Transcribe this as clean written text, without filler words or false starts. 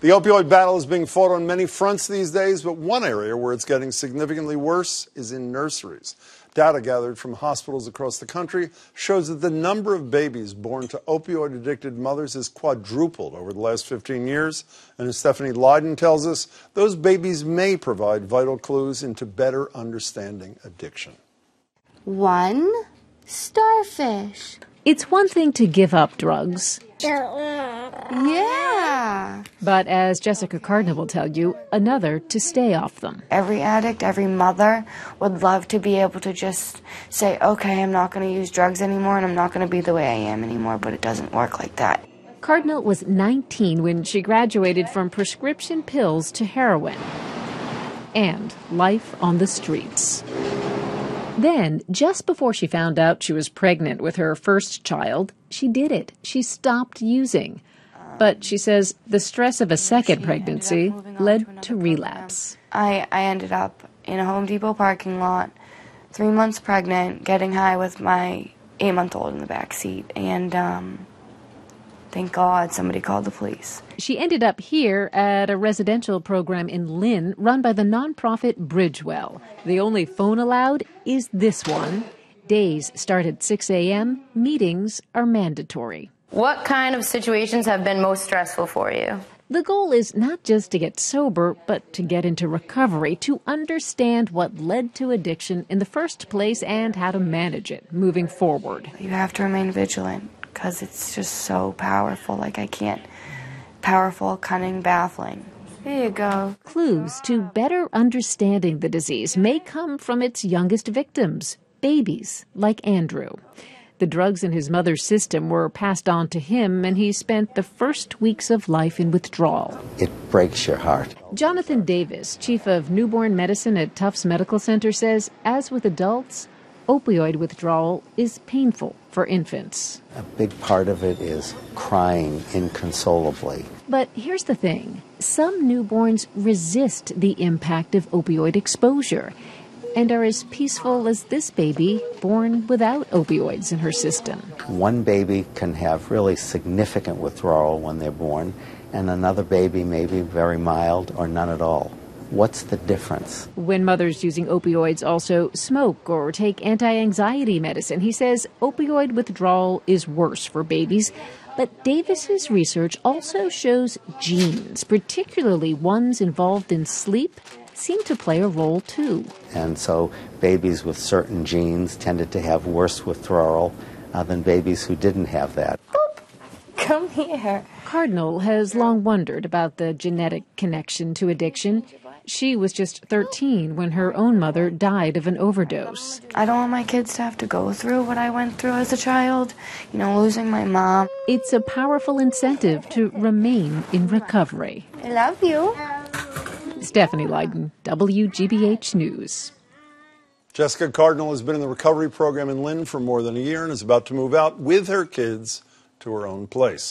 The opioid battle is being fought on many fronts these days, but one area where it's getting significantly worse is in nurseries. Data gathered from hospitals across the country shows that the number of babies born to opioid-addicted mothers has quadrupled over the last 15 years. And as Stephanie Leydon tells us, those babies may provide vital clues into better understanding addiction. 1. Starfish. It's one thing to give up drugs. Yeah. But as Jessica Cardinal will tell you, another to stay off them. Every addict, every mother would love to be able to just say, okay, I'm not going to use drugs anymore and I'm not going to be the way I am anymore, but it doesn't work like that. Cardinal was 19 when she graduated from prescription pills to heroin and life on the streets. Then, just before she found out she was pregnant with her first child, she did it. She stopped using. But she says the stress of a second pregnancy led to relapse. I ended up in a Home Depot parking lot, 3 months pregnant, getting high with my 8-month-old in the back seat, and thank God somebody called the police. She ended up here at a residential program in Lynn run by the nonprofit Bridgewell. The only phone allowed is this one. Days start at 6 a.m. Meetings are mandatory. What kind of situations have been most stressful for you? The goal is not just to get sober, but to get into recovery, to understand what led to addiction in the first place and how to manage it moving forward. You have to remain vigilant because it's just so powerful. Like, I can't. Powerful, cunning, baffling. Here you go. Clues to better understanding the disease may come from its youngest victims, babies like Andrew. The drugs in his mother's system were passed on to him, and he spent the first weeks of life in withdrawal. It breaks your heart. Jonathan Davis, chief of newborn medicine at Tufts Medical Center, says, as with adults, opioid withdrawal is painful for infants. A big part of it is crying inconsolably. But here's the thing. Some newborns resist the impact of opioid exposure and are as peaceful as this baby born without opioids in her system. One baby can have really significant withdrawal when they're born, and another baby may be very mild or none at all. What's the difference? When mothers using opioids also smoke or take anti-anxiety medicine, he says opioid withdrawal is worse for babies. But Davis's research also shows genes, particularly ones involved in sleep, seem to play a role too. And so babies with certain genes tended to have worse withdrawal than babies who didn't have that. Come here. Cardinal has long wondered about the genetic connection to addiction. She was just 13 when her own mother died of an overdose. I don't want my kids to have to go through what I went through as a child, losing my mom. It's a powerful incentive to remain in recovery. I love you. Stephanie Leydon, WGBH News. Jessica Cardinal has been in the recovery program in Lynn for more than a year and is about to move out with her kids to her own place.